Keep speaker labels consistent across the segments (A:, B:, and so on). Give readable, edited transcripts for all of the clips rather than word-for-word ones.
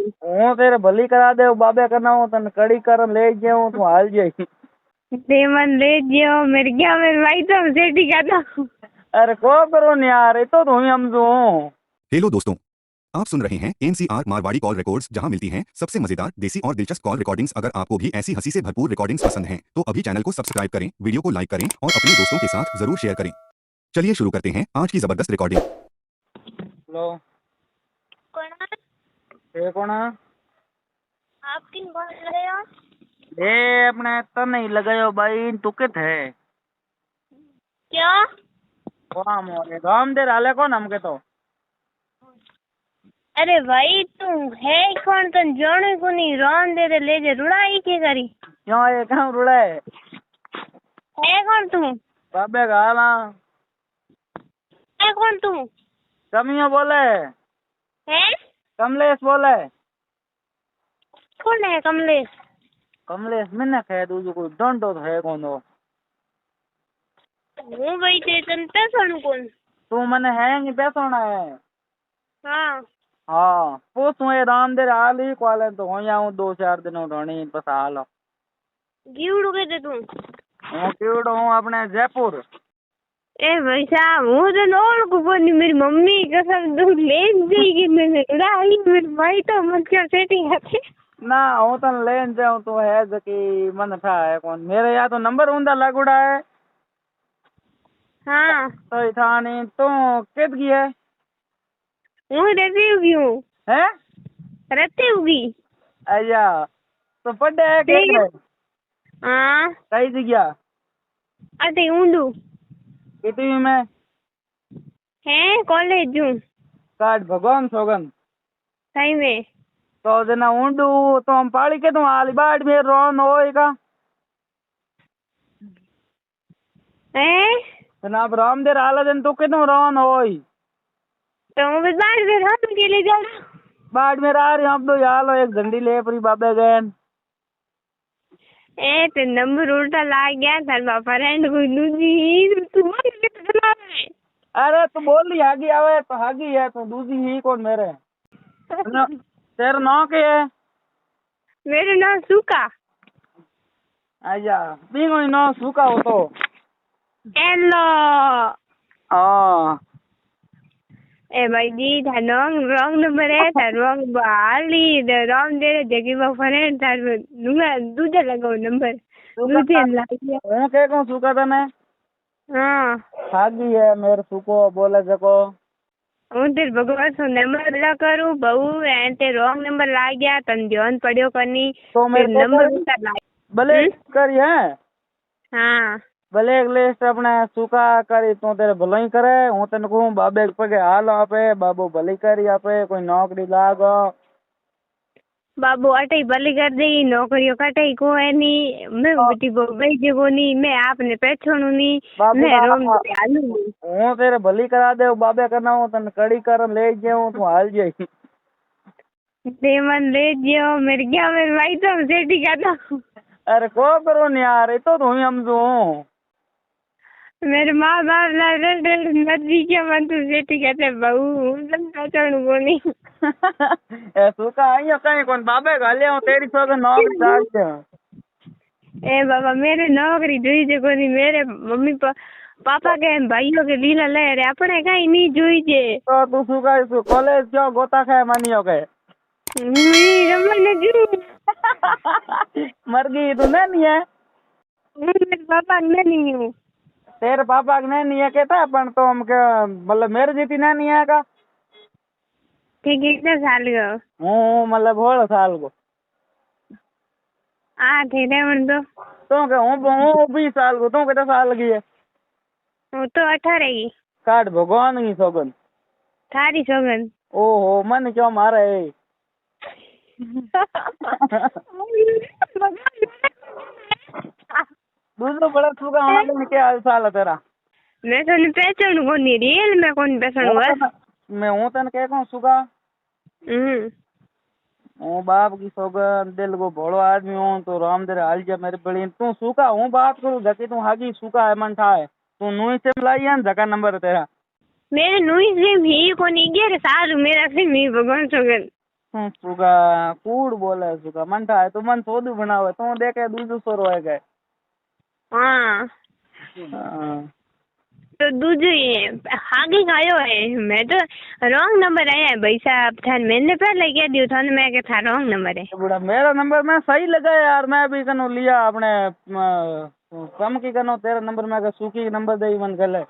A: हूँ तेरे भली करा दे बाबे करना हूँ तन कड़ी कर ले जाऊँ तू हाल जाई
B: ते मन ले जियो मेरे क्या मेरे भाई तो सेठी का था।
A: अरे को करो न यार ये तो ही समझू।
C: हेलो दोस्तों, आप सुन रहे हैं एनसीआर मारवाड़ी कॉल रिकॉर्ड्स, जहां मिलती हैं सबसे मजेदार देसी और दिलचस्प कॉल रिकॉर्डिंग्स। अगर आपको भी ऐसी हंसी से भरपूर रिकॉर्डिंग्स पसंद हैं तो अभी चैनल को सब्सक्राइब करें, वीडियो को लाइक करें और अपने दोस्तों के साथ जरूर शेयर करें। चलिए शुरू करते हैं आज की जबरदस्त रिकॉर्डिंग।
A: हेलो
B: कौन
A: ये कौन है?
B: आप किन बोल रहे हो?
A: ये अपने तन नहीं लगायो भाई तू के थे
B: क्या?
A: कौन मोरे राम दे राले कौन हमके तो
B: अरे भाई तू है कौन? तन जाने को नहीं रोन दे ले जे रुड़ाई के करी
A: क्यों ये कहाँ रुड़ा
B: है कौन तू?
A: बाबे का हाल
B: है कौन तू?
A: कमियों बोले
B: है
A: कमलेश बोले
B: कौन है कमलेश?
A: कमलेश मैंने कह दूँ कोई डंडो तो है कौन हो
B: हूँ भाई ते तन पैसा कौन?
A: तू मने है नहीं पैसोना है।
B: हाँ
A: हाँ पूछूं ये राम दे हाल ही क्वाले तो हो जाऊं 2-4 दिनों ढोनी बस हाल
B: गिवड़ू के दे तू?
A: हूँ क्यूड हूँ अपने जयपुर।
B: ए भाई साहब वो तो नॉल को बोली मेरी मम्मी कसम तू ले जाएगी मैंने रुड़ाई मेरे भाई तो मत क्या सेटिंग है
A: ना हूँ तो लेन जाऊं तो है जकी मन था है कौन मेरे यहाँ तो नंबर ऊंधा लगुड़ा है
B: हाँ
A: तो था नहीं तो कित की है
B: हूँ रहती होगी हूँ
A: हैं
B: रहती होगी
A: अया तो पढ़े है
B: ठीक है।
A: कित
B: हाँ
A: कई जगह
B: अटे ऊंडू
A: कितनी में
B: है कॉलेज हूँ
A: काट भगवान सोगन
B: सही में
A: तो जना ऊंडू तो हम पाड़ी के तुम आली बाट में रोन होएगा
B: है
A: जनाब राम दे हाल दिन तू कितनु रोन होई
B: तो मैं बस बाहर से रात के लिए जा रहा
A: बाट में आ रही हम तो यार एक झंडी ले परी बाबे गए
B: ए तो नंबर उल्टा लाग गया था बापा फ्रेंड को दूजी तू मत चला रहा है
A: अरे तू बोल रही हागी आवे तो हागी है तो दूसरी ही कौन मेरे तेरा नाम क्या है?
B: मेरा नाम सुका
A: आजा बिंगो नाम सुका हो तो
B: हेलो
A: हाँ
B: ए भाई जी था रॉन्ग नंबर है था रॉन्ग हाली रॉन्ग दे जगह वो फ्रेंड था दूंगा दूसरा लगाओ नंबर दूसरे लग गया
A: हूँ के कौन सुका तने
B: हाँ
A: हागी है मेरे सुको बोले जको
B: हूँ तेरे भगवान सो नंबर ला करूँ बहू एंटे रॉन्ग नंबर ला गया तन ध्यान पड़ियो करनी
A: तो मेरे को
B: नंबर उल्टा ला
A: भले करी है
B: हाँ
A: भले एक लिस्ट अपने सुका करी तो तेरे भलो ही करे हूँ तेन कहूँ बाबे के पगे हाल आपे बाबू भली करी आपे कोई नौकरी लागो
B: बाबू अटे भली कर दी नौकरियों कटे को है नी मैं बेटी भाई जो नी मैं आपने पहचानू नी मैं रोम हालू
A: हूँ तेरे भली करा दे बाबे करना हूँ तन कड़ी कर ले जाऊँ तू हाल जाई
B: देवन ले जियो मेरे क्या मेरे भाई तो सेठी का था
A: अरे को करो न यार ये तो ही समझू
B: मेरे माँ बाप नदी क्या मन तू सेठी कहते बहू तुम पहचानू को नहीं
A: ए सुका आइयो कहीं कौन बाबे गाले हूँ तेरी सो नौकरी डाल दे
B: ए बाबा मेरे नौकरी जोई जे कोनी मेरे मम्मी पापा के भाइयों के लीला ले रे अपने कहीं नहीं जोई जे
A: तो तू सुका कॉलेज क्यों गोता खाए मानियो के
B: रमन जू
A: मर गई तू नहीं है
B: मेरे पापा मैं नहीं हूँ
A: तेरे पापा के नहीं है कहता पण तो हम के मतलब मेरे जीती नहीं है का
B: ठीक कितने साल का
A: हूँ मतलब 16 साल को
B: ठीक है मन
A: तो के हूँ 20 साल को तू कितने साल की है
B: वो तो 18 की
A: काट भगवान की सोगन
B: थारी सोगन
A: ओहो मन क्यों मारा है दूसरा बड़ा सुका होना क्या हाल चाल है तेरा
B: मैं तो नहीं पहचानू कौन नहीं रियल में कौन पहचानू बस
A: मैं हूँ तन कह कहूँ सुका हूँ बाप की सोगन दिल को भोलो आदमी हूँ तो राम दे हाल जा मेरे बड़ी तू सुका हूँ बात करूँ जकी तू हागी सुका है मन था है तू नुई से मिलाई है जका नंबर तेरा
B: मेरे नुई से भी कौन 11 साल मेरा से मी भगवान सोगन
A: તું સુગા કૂડ બોલે સુગા મન થાય તું મન સોદું બનાવે તું દેખે દૂધું સોરો હોય ગए
B: हाँ तो दूसरी आगे गयो है मैं तो रॉन्ग नंबर आया है भाई साहब था मैंने पहले कह दिया था मैं क्या था रॉन्ग नंबर है
A: बुढ़ा मेरा नंबर मैं सही लगाया यार मैं भी कनो लिया अपने पम की कनो तेरा नंबर मैं सूखी नंबर दे मन गले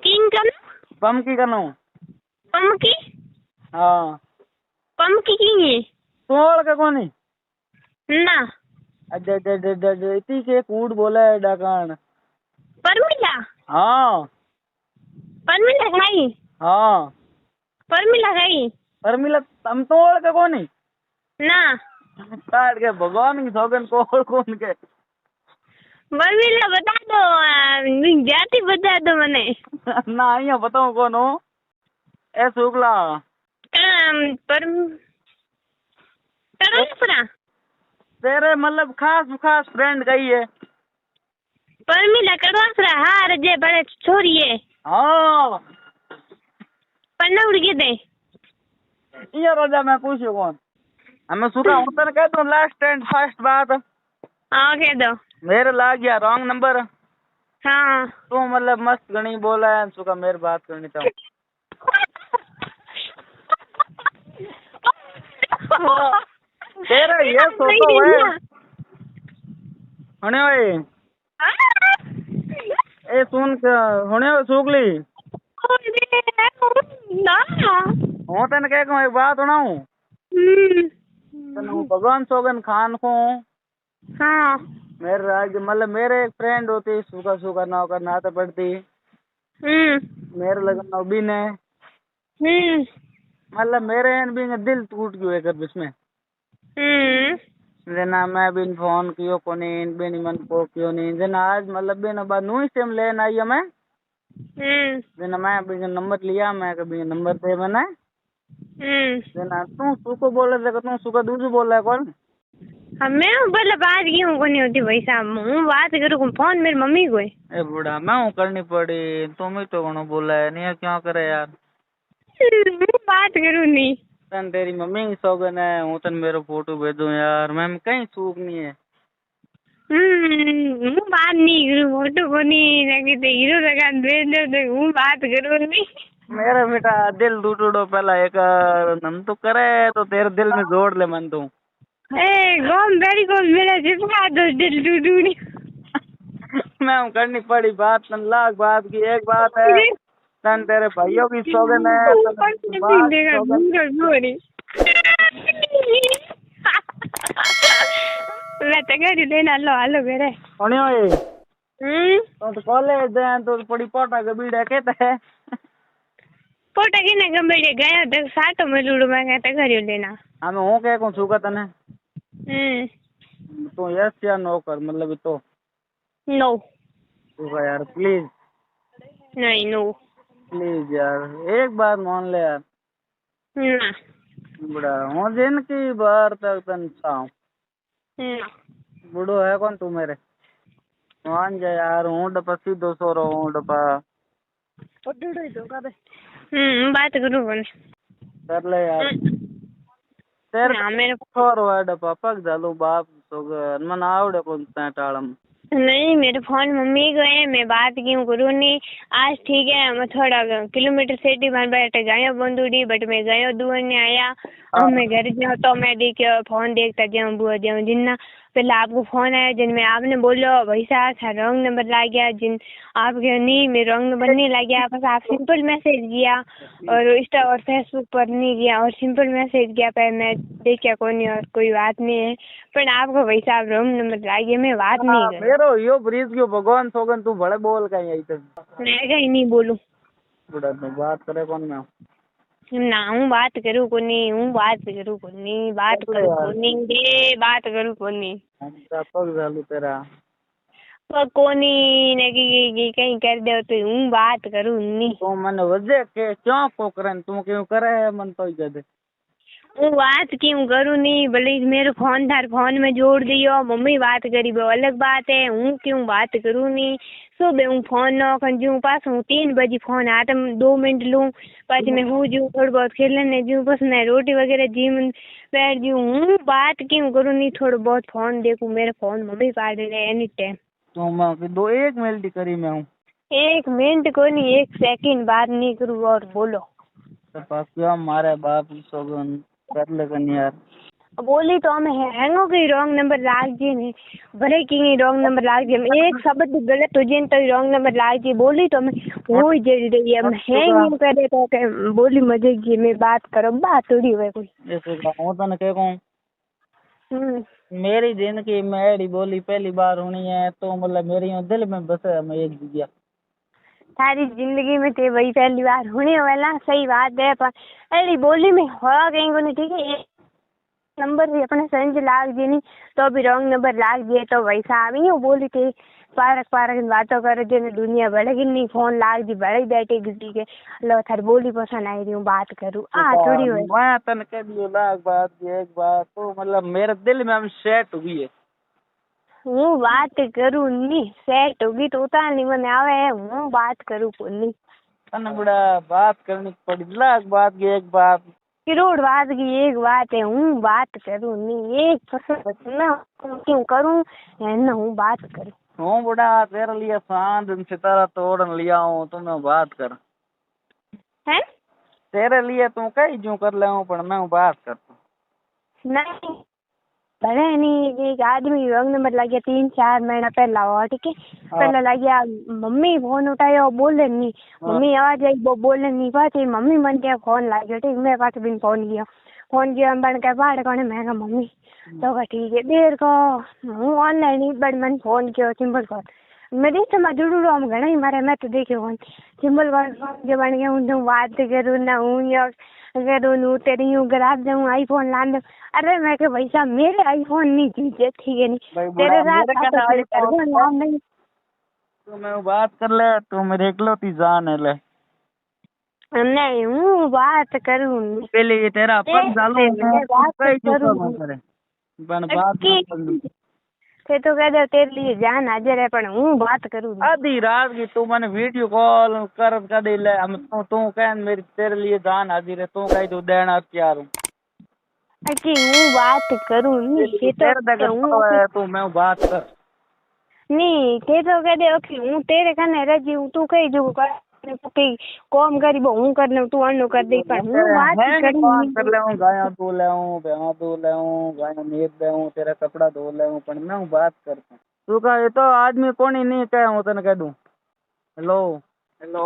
B: किंग कनो
A: पम की कनो
B: पमकी
A: हाँ
B: पमकी किंग है
A: तोड़ के कोनी
B: ना
A: इतनी के कूड़ बोला है डाकान
B: परमिला
A: हाँ
B: परमिला खाई
A: हाँ
B: परमिला खाई
A: परमिला तम तोड़ के कोनी
B: ना
A: काट के भगवान की सौगन कोड़ कौन के
B: परमिला बता दो जाति बता दो मने
A: ना यहाँ बताओ कौन हो ए शुक्ला
B: परमिला
A: तेरे मतलब खास फ्रेंड गई है
B: परमिला कड़वासरा हार जे बड़े छोरी है
A: हाँ
B: पन्ना उड़ गए थे
A: ये रोजा मैं पूछू कौन हमें सुखा उतर कह दो लास्ट एंड फर्स्ट बात
B: हाँ कह दो
A: मेरे लाग गया रॉन्ग नंबर
B: हाँ
A: तू मतलब मस्त गणी बोला है सुखा मेरे बात करनी चाहूँ तेरा ये सोचो है होने भाई ए सुन होने सुगली हूँ तेन कह एक बात सुनाऊं भगवान सोगन खान को
B: हाँ
A: मेरे आज मतलब मेरे एक फ्रेंड होती सुखा सुखा नाव का नाते पड़ती मेरे लगन नाव भी ने मतलब मेरे भी दिल टूट गयो एक बीच जना मैं बिन फोन कियो कोनी बेनी मन को कियो नहीं जना आज मतलब बिन बाद नुई सेम लेन आई मैं जना मैं बिन नंबर लिया मैं कभी नंबर दे मैंने जना तू सुको बोले थे तू सुका दूसरी बोल रहा है कौन
B: मैं पहले बात की हूँ कोनी होती भाई साहब हूँ बात करूँ फोन मेरी मम्मी को है
A: ए बूढ़ा मैं हूँ करनी पड़ी तुम ही तो कौन बोला है नहीं क्यों करे यार
B: बात करूँ नहीं
A: तन तेरी मम्मी की सौगन है हूँ तन मेरा फोटो भेजो यार मैम कहीं सूख नहीं है
B: हूँ बात नहीं करूँ फोटो को नहीं लगे तो हीरो लगा भेज दो तो हूँ बात करूँ नहीं
A: मेरा बेटा दिल टूटो पहला एक नम तो करे तो तेरे दिल में जोड़ ले मन तू
B: ए गोम बेरी को मेरा चिपका दो दिल टूटूनी
A: मैं हूँ करनी पड़ी बात तन लाख बात की एक बात है तन तेरे भाइयों की सौगन है
B: मैं तो घर लेना लो हालो मेरे
A: होने भाई तो कॉलेज दे तो बड़ी पोटा के बीड़ा कहते है
B: पोटा की ना गंबेड़े गया तो साटो में लूडू मैं कहता घर लेना
A: हमें हो क्या कौन छूका तने तो यस या नो कर मतलब तो
B: नो
A: छूका यार प्लीज
B: नहीं नो
A: प्लीज यार एक बार मान ले यार
B: ना
A: बुढ़ा हूँ दिन की बार तक तन छाऊं
B: ना
A: बुढ़ो है कौन तू मेरे मान जा यार हूँ डपा सीधो सो रहा हूँ डपा
B: बात करूँ बोल
A: कर ले यार तेरे
B: मेरे
A: छोर हुआ डपा पग जालू बाप सोगर मन आवड़े कौन टाड़म
B: नहीं मेरे फोन मम्मी को है मैं बात क्यों करूँ नहीं आज ठीक है मैं थोड़ा किलोमीटर सेठी मान बैठे गयो बंदूड़ी बट मैं गयो दूर नहीं आया अब मैं घर जाऊँ तो मैं देखियो फोन देखता जाऊँ बुआ जाऊँ जिन्ना पहले आपको फोन आया जिनमें आपने बोलो भाई साहब रॉन्ग नंबर ला गया जिन आपके नहीं मैं रॉन्ग नंबर नहीं ला गया बस आप सिंपल मैसेज किया और इंस्टा और फेसबुक पर नहीं किया और सिंपल मैसेज किया पर मैं देखिया कोई और कोई बात नहीं है पर आपको भाई साहब रॉन्ग नंबर ला गया मैं बात नहीं कर
A: मेरो यो ब्रीज क्यों भगवान सोगन तू बड़े बोल कहीं आई तक
B: मैं कहीं नहीं बोलूँ
A: बुढ़ा तू बात करे कौन मैं
B: ना हूँ बात करूँ को नहीं हूँ बात करूँ को नहीं बात करूँ को नहीं दे बात करूँ को नहीं
A: पग जालू तेरा
B: कोनी ने कहीं कर दे तो हूँ बात करूँ नहीं
A: तो मन वजह के क्यों को करन तू क्यों करे है मन तो जदे
B: હું વાત क्यों करूँ नहीं, भले मेरे फोन थार फोन में जोड़ दियो, मम्मी बात करी वो अलग बात है, हूँ क्यों बात करूँ नहीं। सुबह हूँ फोन न कंजू पास हूँ 3 बजे फोन हाथ में 2 मिनट लूँ, पास मैं हूँ जूँ थोड़ा बहुत खेलने जूँ, बस मैं रोटी वगैरह जी में बैठ जूँ। हूँ बात क्यों करूँ नहीं, थोड़ा बहुत फोन देखूँ, मेरे फोन मम्मी पाड़ रहे एनी टाइम।
A: तो मैं 1 मिनट करी मैं हूँ
B: 1 मिनट को नहीं, 1 सेकंड बात नहीं करूँ। और बोलो
A: तो पास क्या मारे बाप सोगन कर लगन यार।
B: बोली तो हमें हैंगो की रॉन्ग नंबर लाग जी नहीं, भले की रॉन्ग नंबर लाग जी, एक शब्द गलत हो जाए तो रॉन्ग नंबर लाग जी। बोली तो हमें वो ही जल रही है, हम हैंग करे तो के बोली मजे की मैं बात करो, बात थोड़ी हुए कोई।
A: ऐसे हूँ तने कह कहूँ मेरी जिंदगी में एड़ी बोली पहली बार होनी है तो मतलब मेरी दिल में बसे है मैं एक जगह।
B: सारी जिंदगी में ते वही पहली बार होने वाला, सही बात है, पर अरे बोली में हो गई को नहीं, ठीक है नंबर भी अपने संज लाग जी नहीं तो भी रॉन्ग नंबर लाग दिए तो वैसा आ गई। बोली थी पारक पारक बातों करे जो दुनिया बढ़ेगी नहीं, फोन लाग दी बड़े बैठे किसी के लो थार बोली पसंद आई रही हूँ बात करूँ थोड़ी हो।
A: मैं तन कह दियो लाख बात की एक बात तो मतलब मेरे दिल में हम सेट हुई है।
B: हूँ बात करूँ नहीं, सेट होगी तो उतार नहीं मन आवे, हूँ बात करूँ को नहीं।
A: तन बड़ा बात करनी पड़ी, लाख बात की एक बात,
B: करोड़ बात की एक बात है, हूँ बात करूँ नहीं, एक पसंद ना क्यों करूँ न हूँ बात करूँ।
A: हूँ बड़ा तेरे लिए चांद सितारा तोड़न लिया हूँ तो मैं बात कर
B: है
A: तेरे लिए तू कहीं जो कर ले पर मैं बात कर
B: नहीं भले नहीं। एक आदमी रंग नंबर लग गया 3-4 महीना पहला हुआ, ठीक है पहला लग गया, मम्मी फोन उठाया बोले नहीं, मम्मी आवाज आई वो बोले नहीं, पास मम्मी मन के फोन लग गया, ठीक मैं पास भी फोन किया बन के बाहर कौन मैं कहा मम्मी तो ठीक है देर को हूँ ऑनलाइन ही बड़ मन फोन किया सिंपल कॉल मैं देखते मैं जुड़ू रहा हूँ घना ही मारे, मैं तो देखे फोन सिंपल कॉल जो बन गया हूँ बात करूँ ना हूँ अगर नू तेरी हूँ ग्राफ जाऊँ आईफोन ला दो। अरे मैं के भाई साहब मेरे आईफोन नहीं चाहिए, ठीक है नहीं तेरे साथ नहीं
A: तो मैं बात कर ले तो मेरे इकलौती जान है ले
B: नहीं हूँ बात करूँ
A: पहले ये तेरा पग डालू
B: बात
A: करूँ
B: करूँ
A: बात
B: ते तो कह दे तेरे लिए जान हाजिर है पर हूँ बात करूँ
A: आधी रात की तू मैंने वीडियो कॉल कर दे ले हम तू कह मेरी तेरे लिए जान हाजिर है तू कह तू देना तैयार हूँ
B: अच्छी हूँ बात करूँ नहीं
A: तो मैं बात कर
B: नहीं ते तो कह दे ओके हूँ तेरे कने रजी हूँ तू कही जो कर कॉम करी हूँ करने तू अन्नो कर दे पर हूँ बात
A: कर ले हूँ गाया धो ले हूँ भैंस धो ले हूँ गाय नीर ले हूँ तेरा कपड़ा धो ले हूँ पर मैं बात करता हूँ तू कह तो आदमी कौन ही नहीं कह हूँ तेने कह दूँ हेलो हेलो